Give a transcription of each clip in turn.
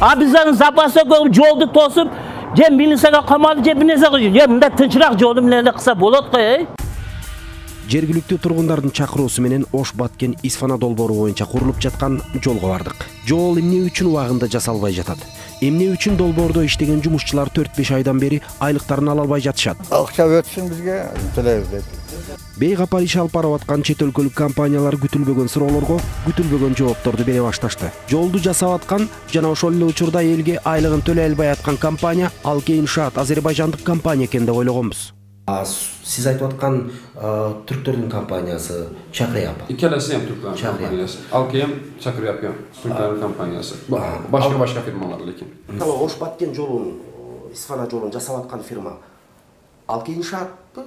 А біздің запасы көп жолды тосып, же милицияға қамады, же бірнәрсе қылып, же мында тынчырақ жолды менен қылса болады ғой. Жергиликтүү тургундардын чакыруусу менен Ош Баткен Исфана долбоору боюнча курулуп жаткан жолго бардык. Жол эмне үчүн убагында жасалбай жатат? Эмне үчүн долбоордо иштеген жумушчулар 4-5 айдан бери айлыктарын ала албай жатышат? Акча өтсүн бизге төлөйбүз. Бейгапар иш алып барып аткан чет өлкөлүк компаниялар күтүлбөгөн суроолорго күтүлбөгөн жоопторду бере башташты. Жолду жасап аткан жана ошол эле учурда элге айлыгын төлөй албай аткан компания Алке Иншаат азербайжандык компания экен деп ойлогонбуз. Siz aytayotgan Türklerin kampanyası Çakriyapı. İkilisi hem Türklerin kampanyası. Alke hem Çakriyapı Türklerin kampanyası. Başka firmalar lekin. Tamam, Oş Batken yolun, İsfana yolun жасап atkan firma Alke İnşaat'tı.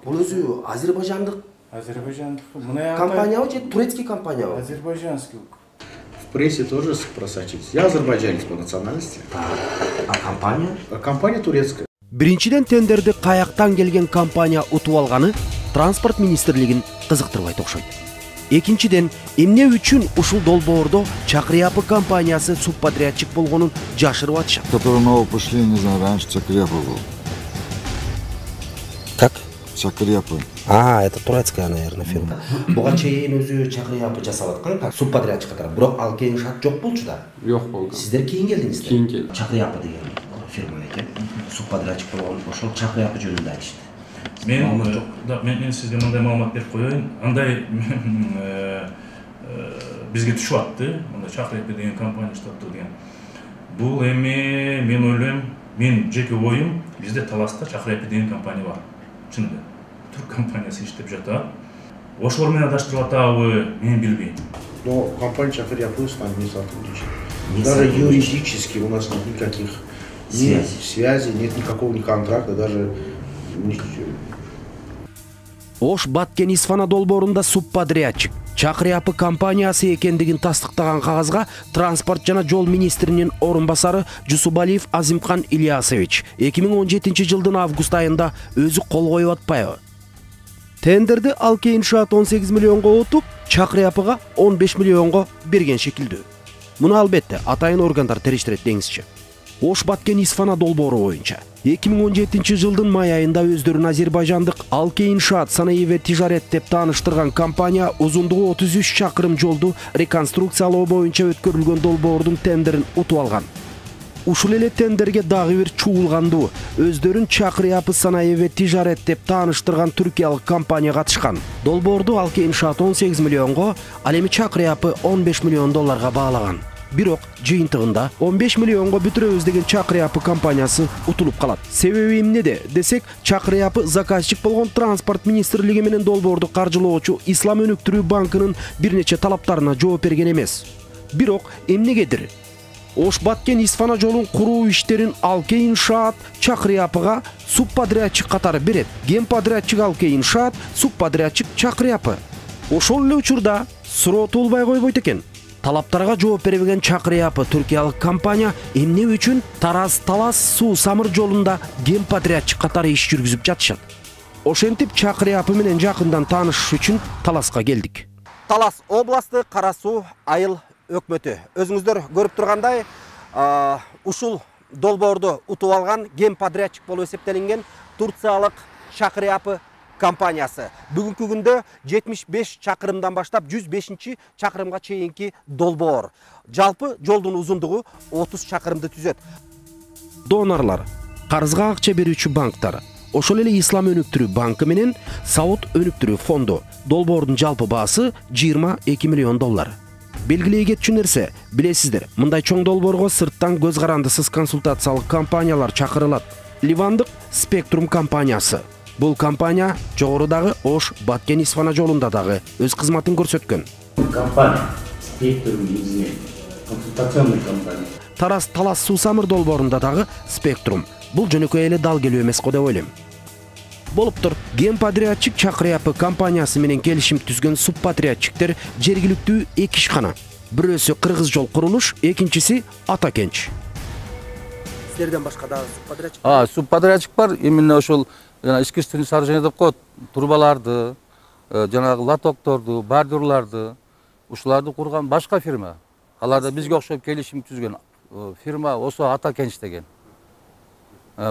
Bu özü Azerbaycanlık компания же турецкий компания? Азербайджанский. В прессе тоже просочились. Я азербайджанец по национальности. А компания? Компания турецкая. Биринчиден тендерди каяктан келген компания утуп алганы транспорт министрлигин кызыктырбайт окшойт. Экинчиден, эмне үчүн ушул долбоордо Чакрияпы компаниясы субподрядчик болгонун жашырып атышат. Который нового пошли, не знаю, раньше Чакрияпы был. Как? Чакрияпы. Это турецкая, наверное, фирма. Буга чейин өзү Чакрияпы жасап аткан субподрядчик катары. Бирок Алке Иншаат жок болчу да. Жок болгон. Сиздер кийин келдиңиздер. Кийин келдик. Чакрияпы деген фирма экен. Субподрядчик болгон ошол Чакрияпы жөнүндө айтышты. Мен сизге мындай маалымат берип коеюн. Андай бизге түшүп атты. Мындай Чакрияпы деген компания иштеп деген. Бул эми мен ойлойм, мен жеке оюм, бизде Таласта Чакрияпы деген компания бар. Чынында. Түрк компаниясы иштеп жатат. Ошолор менен адаштырып атабы, мен билбейм. Но компания Чакрияпы с нами не сотрудничает. Даже юридически у нас нет никаких связи, нет никакого ни контракта, даже ничего. Ош Баткен Исфана долбоорунда субподрядчик Чакрияпы компаниясы экендигин тастыктаган кагазга транспорт жана жол министринин орун басары Жусубалиев Азимкан Ильясович 2017 жылдын август айында өзү кол коюп атпайбы? Тендерди Алке Иншаат 18 миллионго утуп, Чакрияпыга 15 миллионго берген шекилдүү. Муну албетте атайын органдар териштирет деңизчи. Ош Баткен Исфана долбоору боюнча 2017 жылдын май айында өздөрүн азербайжандык Алке Иншаат санаеве тижарет деп тааныштырган компания узундугу 33 чакырым жолду реконструкциялоо боюнча өткөрүлгөн долбоордун тендерин утуп алган. Ушул эле тендерге дагы бир чуулгандуу өздөрүн Чакрияпы санаеве тижарет деп тааныштырган түркиялык компания катышкан. Долбоорду Алке Иншаат 18 миллионго, ал эми Чакрияпы 15 миллион долларга баалаган. Бирок жыйынтыгында 15 миллионго бүтүрөбүз деген Чакрияпы компаниясы утулуп калат. Себеби эмнеде десек, Чакрияпы заказчик болгон транспорт министрлиги менен долбоорду каржылоочу Ислам өнүктүрүү банкынын бир нече талаптарына жооп берген эмес. Бирок эмнегедир Ош Баткен Исфана жолун куруу иштерин Алке Иншаат Чакрияпыга субподрядчик катары берет. Генподрядчик Алке Иншаат, субподрядчик Чакрияпы. Ошол эле учурда суроо туулбай койбойт экен. Талаптарга жооп бербеген Чакрияпы түркиялык компания эмне үчүн Тараз-Талас суу самыр жолунда генподрядчик катары иш жүргүзүп жатышат? Ошентип Чакрияпы менен жакындан таанышыш үчүн Таласка келдик. Талас областы Кара Суу айыл өкмөтү. Өзүңүздөр көрүп тургандай, ушул долбоорду утуп алган генподрядчик болуп эсептелинген Турциялык Чакрияпы компаниясы. Бүгүнкү күндө 75 чакырымдан баштап 105 чакырымга чейинки долбоор. Жалпы жолдун узундугу 30 чакырымды түзөт. Донорлар, карызга акча берүүчү банктар, ошол эле Ислам өнүктүрүү банкы менен Сауд өнүктүрүү фонду. Долбоордун жалпы баасы 22 миллион доллар. Белгилей кетчү нерсе, билесиздер, мындай чоң долбоорго сырттан көз карандысыз консультациялык компаниялар чакырылат. Ливандык Spectrum компаниясы. Бул компания жогорудагы Ош Баткен Исфана жолунда дагы өз кызматын көрсөткөн. Компания Spectrum негизинен консультационный компания. Тараз-Талас суу самыр долбоорунда дагы Spectrum. Бул жөнөкөй эле дал келүү эмес го деп ойлойм. Болуптур, генподрядчик Чакрияпы компаниясы менен келишим түзгөн субподрядчиктер жергиликтүү эки ишкана. Бирөөсү Кыргыз жол курулуш, экинчиси Атакенч. Силерден башка дагы субподрядчик? Субподрядчик бар, именно ошол искусственный сооружение деп коет, турбаларды, жанагы лотокторду, бордюрларды, ушуларды курган башка фирма. Аларда бизге окшоп келишим түзгөн. фирма ошо Атакенч деген.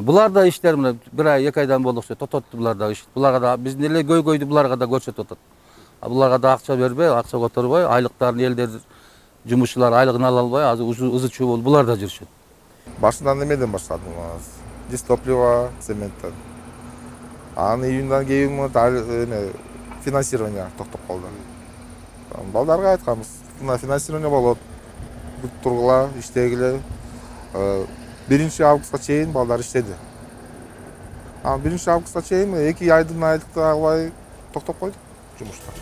Булар да иштер мына 1 ай 2 айдан болуп тототту булар да иш. Буларга да биздин эле көйгөйдү буларга да көрсөтүп атат. Буларга да акча бербей, акча которбой, айлыктарын элдер жумушчулар айлыгын ала албай, азыр ызы-чуу болуп булар да жүрүшөт. Башынан немеден баштадым? Дистоплива, цементтен. Аны июндан кийин финансирование токтоп калды. Балдарга айтканбыз, мына финансирование болот. Бүт тургула, иштегиле. 1 августка чейин балдар иштеди. 1 августка чейин 2 айдын айлыкты албай токтоп койдук жумушта.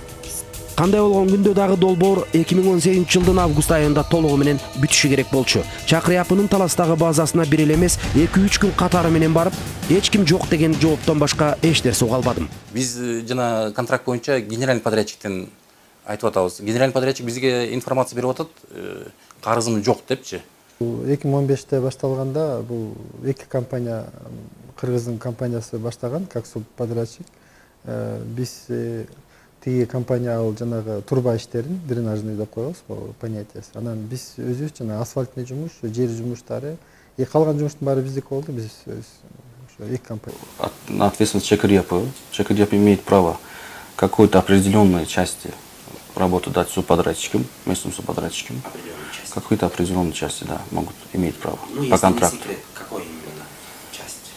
Кандай болгон күндө дагы долбоор 2018-жылдын август айында толугу менен бүтүшү керек болчу. Чакыр Япынын Таластагы базасына бир эле эмес 2-3 күн катары менен барып, эч ким жок деген жооптон башка эч нерсе уга албадым. Биз жана контракт боюнча генеральный подрядчиктен айтып атабыз. Генеральный подрядчик бизге информация берип атат, карызым жок депчи. 2015-те башталганда бул эки компания, кыргыздын компаниясы баштаган, как субподрядчик. Биз тиги компания ал жанагы турба иштерин, дренажный деп коебуз, понятиясы. Анан биз өзүбүз жана асфальтный жумуш, жер жумуштары, калган жумуштун баары биздики болду. Биз ошо эки компания. Ответственность Чакыр Япы. Чакыр Япы имеет право какой-то определенной части работы дать субподрядчикам, местным субподрядчикам. Какой-то определенной части, да, могут иметь право по контракту. Секрет, какой именно часть?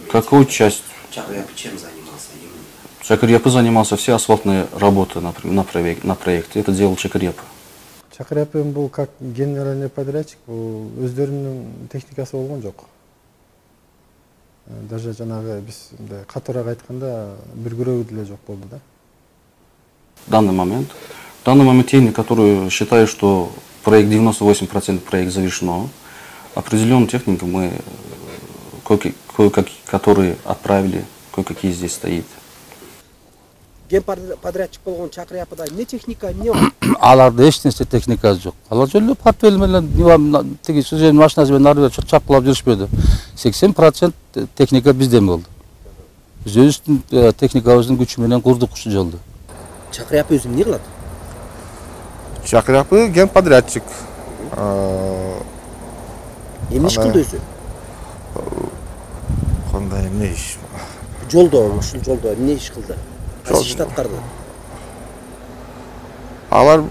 Какую часть? Чакыр Япы чем занимался именно? Чакыр Япы занимался все асфальтные работы на проекте. Это делал Чакыр Япы. Чакыр Япы бул как генеральный подрядчик, бул өздөрүнүн техникасы болгон жок. Даже жанагы биз катуураак айтканда бир күрөгү деле жок болду да. В данный момент техник, который считает, что проект 98% проект завершено, определенную технику мы которые отправили, кое-какие здесь стоит. Ген подрядчик болгон Чакыр Япыда эмне техника, эмне бар? Аларда эч нерсе техникасы жок. Алар жөн портфель менен тиги сүзөн машинасы менен ары бери чапкылап жүрүшпөдү. 80% техника бизден болду. Биз өзүбүздүн техникабыздын күчү менен курдук ушул жолду. Чакыр Япы өзү эмне кылат? Чакыр Япы ген подрядчик. Эмне иш кылды өзү? Кандай эмне иш? Жолдо, ушул жолдо эмне иш кылды? Кайсы ишти аткарды? Алар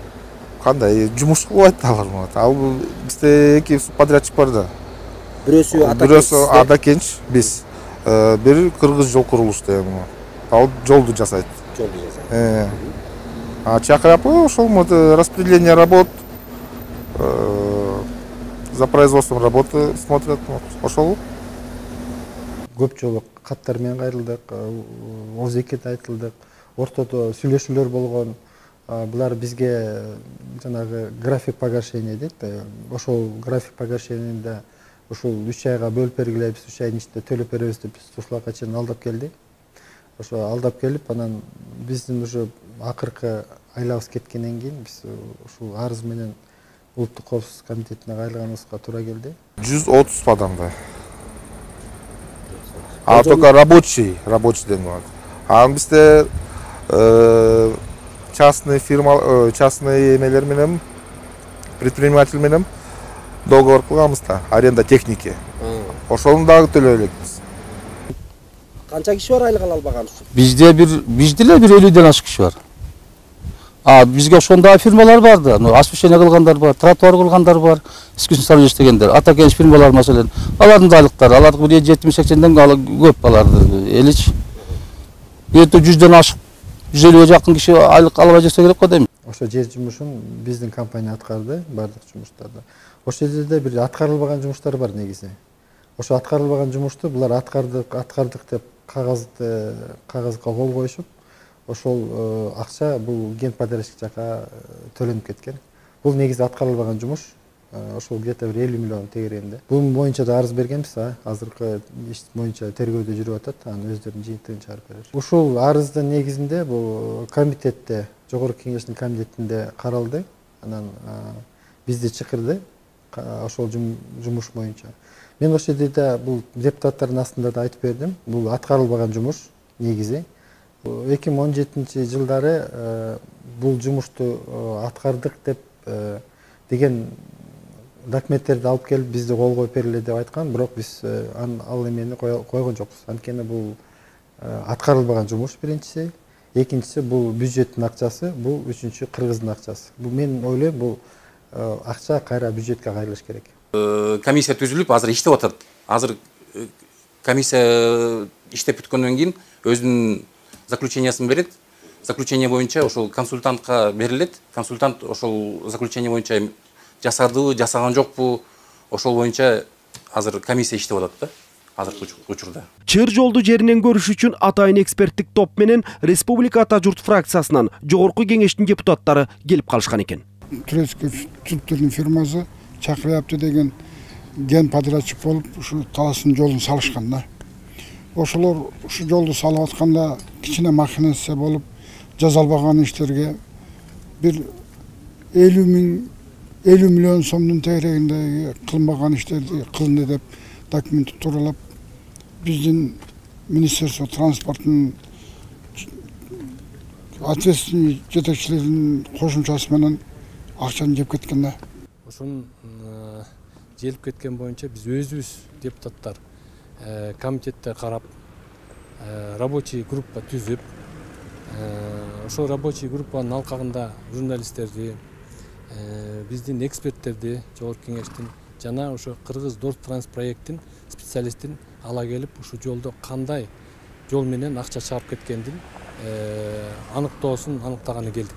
кандай жумуш кылып алар. Ал бизде эки подрядчик бар да. Бирөөсү Атакенч, биз. Бир кыргыз жол курулуш деген. Ал жолду жасайт. А Чакыр Япы ошол распределение работ, за производством работы смотрят, ошол. Көп жолу каттар менен кайрылдык, озекет айтылдык, ортодо сүйлөшүүлөр болгон. Булар бизге жанагы график погашения дейт. Ошол график погашениеде ушул 3 айга бөлүп бергиле, биз 3 айдын ичинде төлөп беребиз деп биз ушуларга чейин алдап келди. Ошо алдап келип, анан биздин уже акыркы айлабыз кеткенден кийин биз ушул арыз менен улуттук коопсуздук комитетине кайрылганыбызга туура келди. 130 адамда. А только рабочий денет. А бизде частный фирма, частный эмелер менен, предприниматель менен договор кылганбыз да, аренда техники. Ошону дагы төлөй элекпиз. Канча киши бар айлык ала албаган? Бизде бир 50-ден ашык киши бар. Бизге ошондой фирмалар бар да, освещение кылгандар бар, тротуар кылгандар бар, искусственный сарай иштегендер. Атакенч фирмалар маселен, алардын да айлыктары, алардыкы 70-80ден көп аларды. Элич 100ден ашык 150ге жакын киши айлык албай жүрсө керек го дейм. Ошо жер жумушун биздин компания аткарды, бардык жумуштарды. Ошол жерде бир аткарылбаган жумуштар бар негизи. Ошо аткарылбаган жумушту булар аткардык деп кагазга кол коюшуп, ошол акча бул ген подрядчик жака төлөнүп кеткен. Бул негизи аткарылбаган жумуш. Ошол где-то 50 миллион тегерегинде. Бул боюнча да арыз бергенбиз, азыркы иш боюнча тергөөдө жүрүп атат, анын өздөрүнүн жыйынтыгын чыгарып берет. Ушул арыздын негизинде бул комитетте, жогорку кеңештин комитетинде каралды. Анан бизди чакырды ошол жумуш боюнча. Мен ошол жерде бул депутаттардын астында да айтып бердим. Бул аткарылбаган жумуш негизи. 2017-жылдары бул жумушту аткардык деп деген документтерди алып келип бизди кол коюп бергиле деп айткан, бирок биз ал эмени койгон жокпуз. Анткени бул аткарылбаган жумуш биринчиси, экинчиси бул бюджеттин акчасы, бул үчүнчү кыргыздын акчасы. Бул мен ойлойм, бул акча кайра бюджетке кайрылыш керек. Комиссия түзүлүп, азыр иштеп атат. Азыр комиссия иштеп бүткөндөн кийин өзүнүн заключениясын берет. Заключение боюнча ошол консультантка берилет. Консультант ошол заключение боюнча жасадыбы, жасаган жокпу, ошол боюнча азыр комиссия иштеп атат да. Азыркы учурда. Чыр жолду жеринен көрүш үчүн атайын эксперттик топ менен Республика Ата журт фракциясынан жогорку кеңештин депутаттары келип калышкан экен. Турецкий Türk'ün firması Çakrayaptı деген ген подрядчик болуп ушу таластын жолун салышкан да. Ошолор ушу жолду салып атканда кичине махинасы болуп жазалбаган иштерге бир 50 миллион сомдун тегерегинде кылмаган иштерди кылынды деп документти туралап биздин Министерство транспорттун ответственный жетекчилеринин кошумчасы менен акчаны жеп кеткен да. Ошонун желип кеткен боюнча биз өзүбүз депутаттар комитетте карап рабочий группа түзүп, ошол рабочий группанын алкагында журналисттерди, биздин эксперттерди, жогорку кеңештин жана ошо Кыргыз Дорс Транс проекттин специалистин ала келип, ушу жолдо кандай жол менен акча чыгып кеткендин аныктоосун аныктаганы келдик.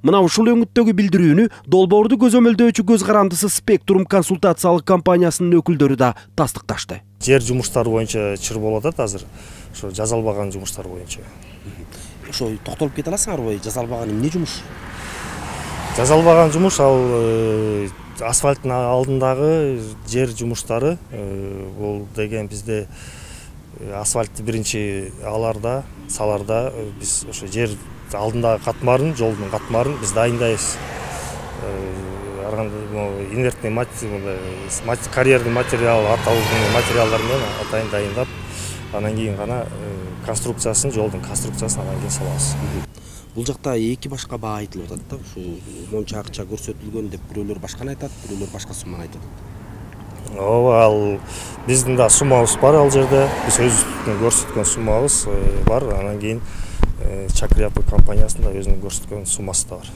Мына ушул өңүттөгү билдирүүнү долбоорду көзөмөлдөөчү көз карандысы Спектрум консультациялык компаниясынын өкүлдөрү да тастыкташты. Жер жумуштары боюнча чыр болуп атат азыр. Ошо жазалбаган жумуштар боюнча. Ошо токтолуп кете аласыңарбы? Жазалбаган эмне жумуш? Жазалбаган жумуш ал асфальттын алдындагы жер жумуштары. Бул деген бизде асфальтты биринчи аларда, саларда биз ошо жер алдындагы катмарын, жолдун катмарын биз дайындайбыз. Инертный карьерный материал, аталган материалдар менен атайын дайындап, анан кийин гана конструкциясын, жолдун конструкциясын анан кийин салабыз. Бул жакта эки башка баа айтылып атат да. Ушу монча акча көрсөтүлгөн деп бирөөлөр башканы айтат, бирөөлөр башка сумманы айтат. Ооба, ал биздин да суммабыз бар ал жерде. Биз өзүбүздүн көрсөткөн суммабыз бар. Анан кийин Чакрыяпы компаниясында өзүнүн көрсөткөн суммасы да бар.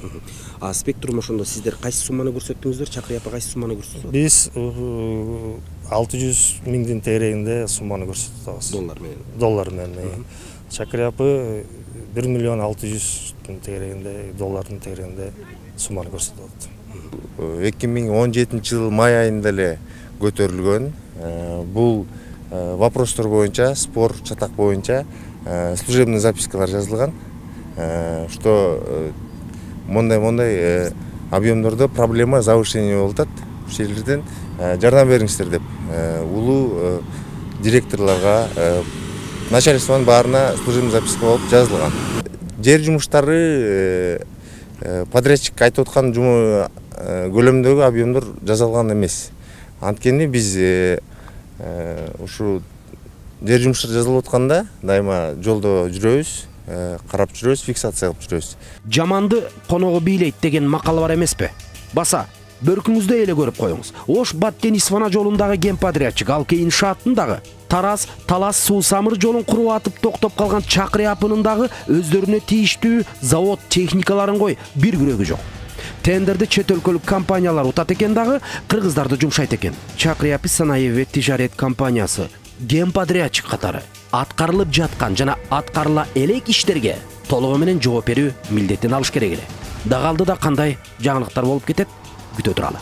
А Спектрум ошондо сиздер кайсы сумманы көрсөттүңүздөр? Чакрыяпы кайсы сумманы көрсөттү? Биз 600 миңдин тегерегинде сумманы көрсөтүп атабыз. Доллар менен. Доллар менен. Чакрыяпы 1 миллион 600 тегерегинде, доллардын тегерегинде сумманы көрсөтүп атат. 2017 жыл май айында эле көтөрүлгөн. Бул вопростор боюнча, спор чатак боюнча служебный запискалар жазылган, что мондай объемдордо проблема завышение болуп атат. Ушул жерлерден жардам бериңиздер деп улуу директорлорго, начальствонун баарына служебный записка болуп жазылган. Жер жумуштары подрядчик айтып аткан көлөмдөгү объемдор жасалган эмес. Анткени биз ушу жер жумуштар жазылып атканда дайыма жолдо жүрөбүз, карап жүрөбүз, фиксация кылып жүрөбүз. Жаманды коного бийлейт деген макал бар эмеспи? Баса, бөркүңүздө эле көрүп коюңуз. Ош Баткен-Исфана жолундагы ген подрядчик Алкей иншааттын Тарас Талас суу самыр жолун куруп атып токтоп калган Чакрыяпынын өздөрүнө тийиштүү завод техникаларын кой бир күрөгү жок. Тендерди чет өлкөлүк компаниялар утат экен кыргыздарды жумшайт экен. Чакрыяпы санаеве тижарет компаниясы ген подрядчик катары аткарылып жаткан жана аткарыла элек иштерге толугу менен жооп берүү милдетин алыш керек эле. Дагалды кандай жаңылыктар болуп кетет, күтө туралы.